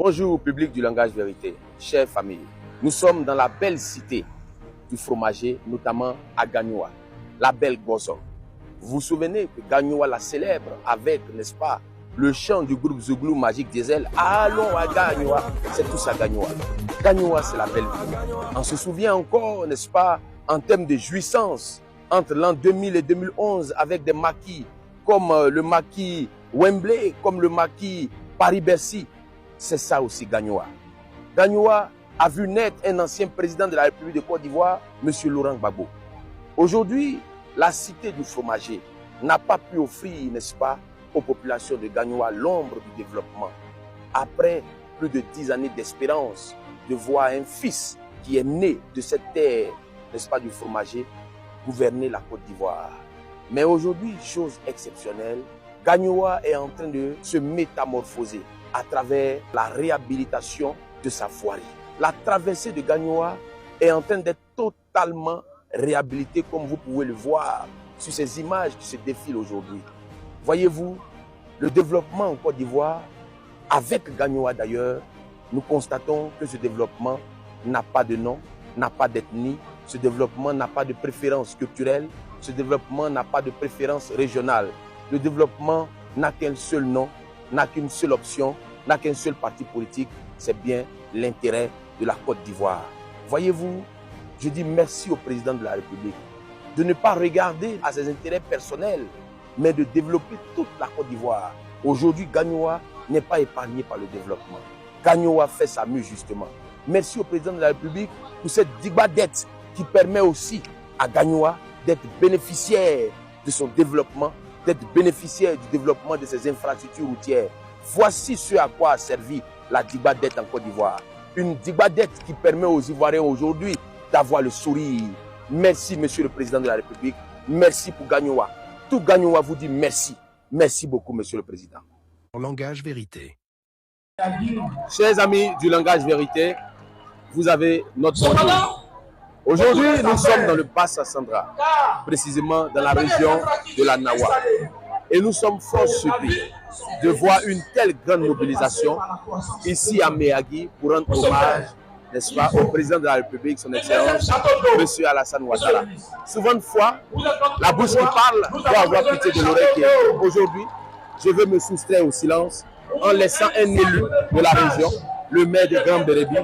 Bonjour public du langage vérité, chère famille. Nous sommes dans la belle cité du fromager, notamment à Gagnoa, la belle Gozo. Vous vous souvenez que Gagnoa la célèbre avec, n'est-ce pas, le chant du groupe Zouglou Magique Diesel. Allons à Gagnoa, c'est tout ça Gagnoa. Gagnoa, c'est la belle ville. On se souvient encore, n'est-ce pas, en termes de jouissance, entre l'an 2000 et 2011, avec des maquis comme le maquis Wembley, comme le maquis Paris-Bercy. C'est ça aussi Gagnoa. Gagnoa a vu naître un ancien président de la République de Côte d'Ivoire, M. Laurent Gbagbo. Aujourd'hui, la cité du fromager n'a pas pu offrir, n'est-ce pas, aux populations de Gagnoa l'ombre du développement. Après plus de 10 années d'espérance de voir un fils qui est né de cette terre, n'est-ce pas, du fromager, gouverner la Côte d'Ivoire. Mais aujourd'hui, chose exceptionnelle, Gagnoa est en train de se métamorphoser à travers la réhabilitation de sa voirie. La traversée de Gagnoa est en train d'être totalement réhabilitée, comme vous pouvez le voir sur ces images qui se défilent aujourd'hui. Voyez-vous, le développement en Côte d'Ivoire, avec Gagnoa d'ailleurs, nous constatons que ce développement n'a pas de nom, n'a pas d'ethnie, ce développement n'a pas de préférence culturelle, ce développement n'a pas de préférence régionale. Le développement n'a qu'un seul nom, n'a qu'une seule option, n'a qu'un seul parti politique, c'est bien l'intérêt de la Côte d'Ivoire. Voyez-vous, je dis merci au président de la République de ne pas regarder à ses intérêts personnels, mais de développer toute la Côte d'Ivoire. Aujourd'hui, Gagnoa n'est pas épargné par le développement. Gagnoa fait sa mue justement. Merci au président de la République pour cette dette qui permet aussi à Gagnoa d'être bénéficiaire de son développement, d'être bénéficiaire du développement de ses infrastructures routières. Voici ce à quoi a servi la dette en Côte d'Ivoire. Une dette qui permet aux Ivoiriens aujourd'hui d'avoir le sourire. Merci, monsieur le président de la République. Merci pour Gagnoa. Tout Gagnoa vous dit merci. Merci beaucoup, monsieur le président. Langage vérité. Chers amis du langage vérité, vous avez notre bonjour. Aujourd'hui, nous sommes dans le Bassa-Sandra, précisément dans la région de la Nawa. Et nous sommes fort surpris de voir une telle grande mobilisation ici à Méagui pour rendre hommage, n'est-ce pas, au président de la République, son Excellence, M. Alassane Ouattara. Souvent de fois, la bouche qui parle doit avoir pitié de l'oreille qui est. Aujourd'hui, je veux me soustraire au silence en laissant un élu de la région, le maire de Grand Bérébi,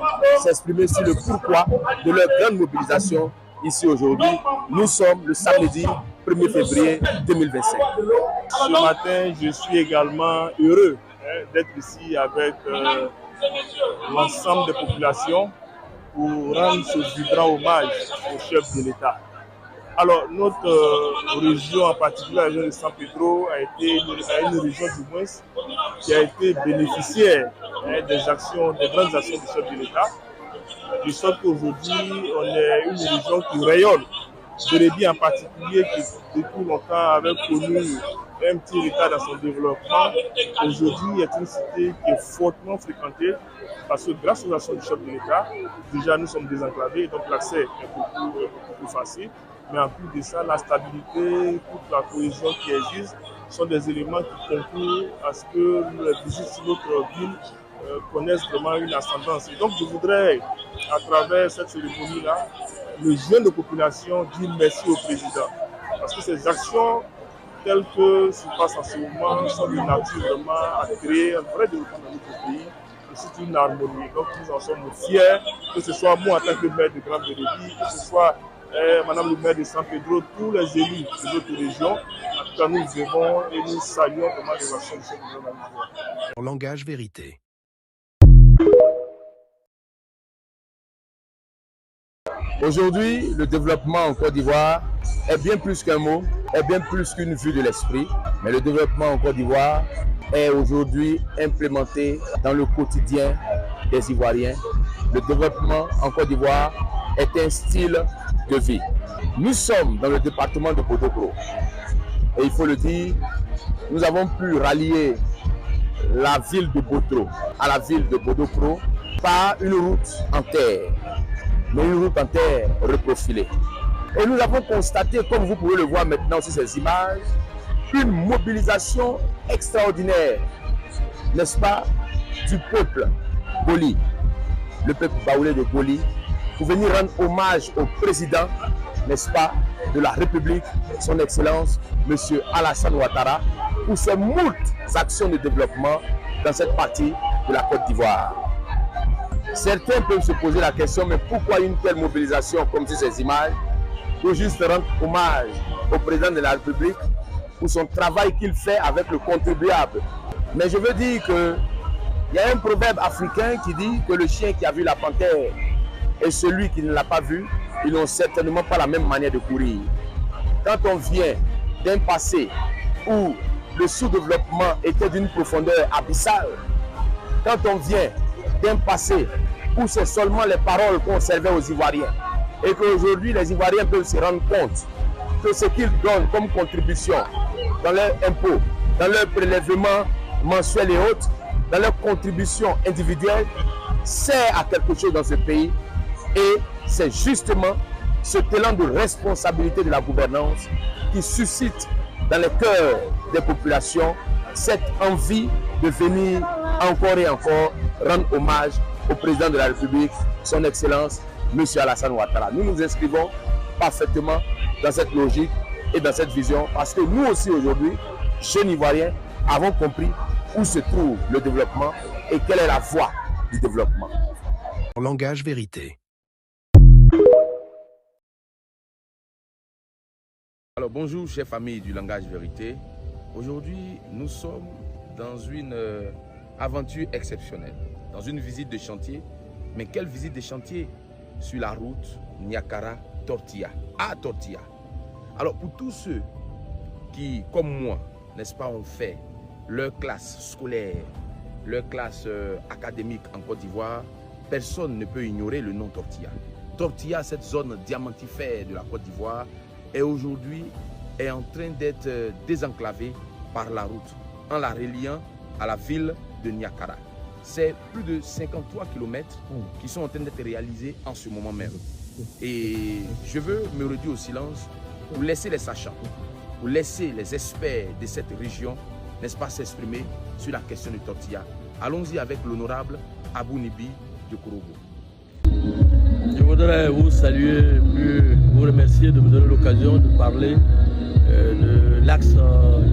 s'exprimer sur le pourquoi de leur grande mobilisation ici aujourd'hui. Nous sommes le samedi 1er février 2025. Ce matin, je suis également heureux d'être ici avec l'ensemble des populations pour rendre ce vibrant hommage au chef de l'État. Alors, notre région, en particulier la région de San Pedro, a été une région du moins qui a été bénéficiaire des actions, des grandes actions du chef de l'État. De sorte qu'aujourd'hui, on est une région qui rayonne. Bérébi en particulier, qui depuis longtemps avait connu un petit retard dans son développement, aujourd'hui est une cité qui est fortement fréquentée parce que grâce aux actions du chef de l'État, déjà nous sommes désenclavés, donc l'accès est beaucoup plus facile. Mais en plus de ça, la stabilité, toute la cohésion qui existe sont des éléments qui concourent à ce que les visites sur notre ville connaissent vraiment une ascendance. Et donc je voudrais, à travers cette cérémonie-là, le jeune de population dire merci au président. Parce que ces actions telles que se passent en ce moment sont de nature vraiment à créer un vrai développement dans notre pays et surtout une harmonie. Donc nous en sommes fiers, que ce soit moi en tant que maire de Grand Bérébi, que ce soit Madame le maire de San Pedro, tous les élus de notre région. En tout cas, nous aimons et nous saluons vraiment les actions de cette région. Langage vérité. Aujourd'hui, le développement en Côte d'Ivoire est bien plus qu'un mot, est bien plus qu'une vue de l'esprit. Mais le développement en Côte d'Ivoire est aujourd'hui implémenté dans le quotidien des Ivoiriens. Le développement en Côte d'Ivoire est un style de vie. Nous sommes dans le département de Bodokro. Et il faut le dire, nous avons pu rallier la ville de Botro à la ville de Bodokro par une route en terre, mais une route en terre reprofilée. Et nous avons constaté, comme vous pouvez le voir maintenant sur ces images, une mobilisation extraordinaire, n'est-ce pas, du peuple Boli, le peuple baoulé de Boli, pour venir rendre hommage au président, n'est-ce pas, de la République, son Excellence, M. Alassane Ouattara, pour ses moultes actions de développement dans cette partie de la Côte d'Ivoire. Certains peuvent se poser la question, mais pourquoi une telle mobilisation comme sur ces images, pour juste rendre hommage au président de la République pour son travail qu'il fait avec le contribuable. Mais je veux dire qu'il y a un proverbe africain qui dit que le chien qui a vu la panthère et celui qui ne l'a pas vu, ils n'ont certainement pas la même manière de courir. Quand on vient d'un passé où le sous-développement était d'une profondeur abyssale, quand on vient d'un passé où c'est seulement les paroles qu'on servait aux Ivoiriens, et qu'aujourd'hui les Ivoiriens peuvent se rendre compte que ce qu'ils donnent comme contribution dans leurs impôts, dans leurs prélèvements mensuels et autres, dans leurs contributions individuelles, sert à quelque chose dans ce pays. Et c'est justement ce élan de responsabilité de la gouvernance qui suscite dans les cœurs des populations cette envie de venir encore et encore rendre hommage au président de la République, son Excellence, M. Alassane Ouattara. Nous nous inscrivons parfaitement dans cette logique et dans cette vision parce que nous aussi aujourd'hui, jeunes Ivoiriens, avons compris où se trouve le développement et quelle est la voie du développement. Langage vérité. Alors bonjour chers familles du langage vérité. Aujourd'hui nous sommes dans une aventure exceptionnelle, dans une visite de chantier. Mais quelle visite de chantier? Sur la route Niakara-Tortilla, à Tortilla. Alors pour tous ceux qui, comme moi, n'est-ce pas, ont fait leur classe scolaire, leur classe académique en Côte d'Ivoire, personne ne peut ignorer le nom Tortilla. Tortilla, cette zone diamantifère de la Côte d'Ivoire, est aujourd'hui en train d'être désenclavée par la route, en la reliant à la ville de Niakara. C'est plus de 53 km qui sont en train d'être réalisés en ce moment même. Et je veux me réduire au silence pour laisser les sachants, pour laisser les experts de cette région, n'est-ce pas, s'exprimer sur la question de Tortilla. Allons-y avec l'honorable Abou Nibi de Korogo. Je voudrais vous saluer, vous remercier de me donner l'occasion de parler de l'axe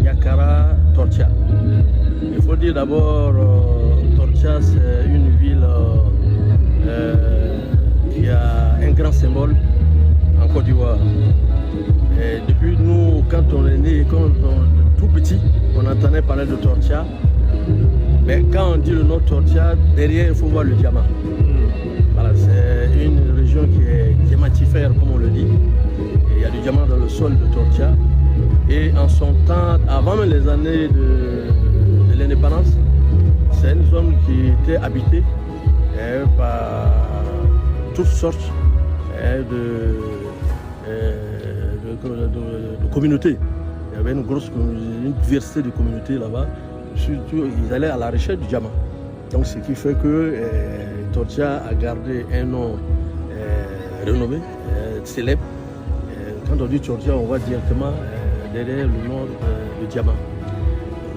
Niakara-Tortilla. Il faut dire d'abord Tortilla, c'est une ville qui a un grand symbole en Côte d'Ivoire. Depuis nous, quand on est né, quand on est tout petit, on entendait parler de Tortilla. Mais quand on dit le nom Tortilla, derrière il faut voir le diamant. Voilà, c'est une région qui est diamantifère, comme on le dit. Et il y a du diamant dans le sol de Tortilla. Et en son temps, avant même les années de l'indépendance, c'est une zone qui était habitée par toutes sortes de communautés. Il y avait une diversité de communautés là-bas. Surtout, ils allaient à la recherche du diamant. Donc, ce qui fait que Tortilla a gardé un nom renommé, célèbre. Quand on dit Tortilla, on voit directement derrière le nom du diamant.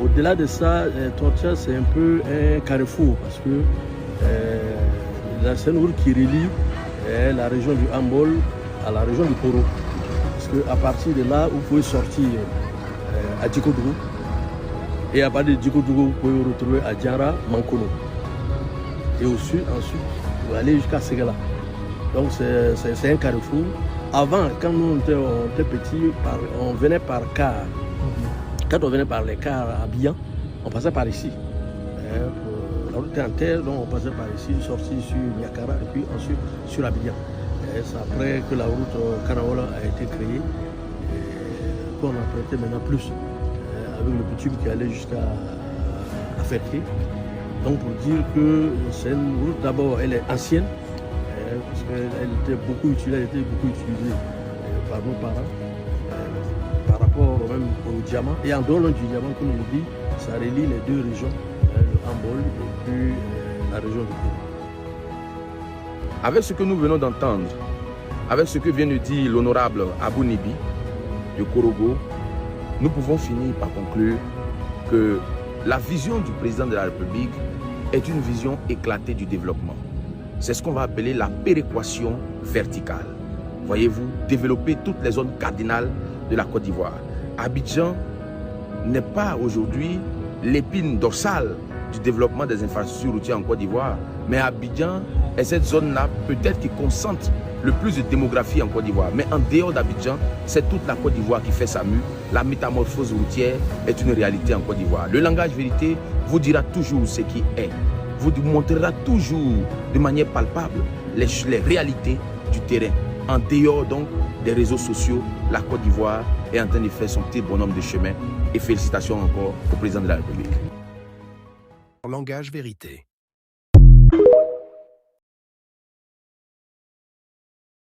Au-delà de ça, Tortilla, c'est un peu un carrefour parce que c'est une route qui relie la région du Hambol à la région du Koro. Parce qu'à partir de là, vous pouvez sortir à Djikodougou. Et à partir de Djikodougou, vous pouvez vous retrouver à Diara, Mankono. Et au sud, ensuite, vous allez jusqu'à Ségala. Donc c'est un carrefour. Avant, quand nous étions petits, on venait par car. Quand on venait par les cars à Abidjan, on passait par ici. La route était en terre, donc on passait par ici, sorti sur Niakara et puis ensuite sur Abidjan. C'est après que la route Kanaola a été créée, qu'on empruntait maintenant plus, avec le bitume qui allait jusqu'à Ferté. Donc pour dire que c'est une route, d'abord elle est ancienne, parce qu'elle était beaucoup utilisée, par nos parents. Par rapport même au diamant. Et en dehors du diamant, comme je le dis, ça relie les deux régions, le Hambol et puis la région du Koro. Avec ce que nous venons d'entendre, avec ce que vient de dire l'honorable Abou Nibi de Korogo, nous pouvons finir par conclure que la vision du président de la République est une vision éclatée du développement. C'est ce qu'on va appeler la péréquation verticale. Voyez-vous, développer toutes les zones cardinales de la Côte d'Ivoire. Abidjan n'est pas aujourd'hui l'épine dorsale du développement des infrastructures routières en Côte d'Ivoire, mais Abidjan est cette zone-là peut-être qui concentre le plus de démographie en Côte d'Ivoire. Mais en dehors d'Abidjan, c'est toute la Côte d'Ivoire qui fait sa mue. La métamorphose routière est une réalité en Côte d'Ivoire. Le langage vérité vous dira toujours ce qui est. Vous montrera toujours de manière palpable les réalités du terrain. En dehors donc des réseaux sociaux, la Côte d'Ivoire est en train de faire son petit bonhomme de chemin. Et félicitations encore au président de la République. Langage vérité.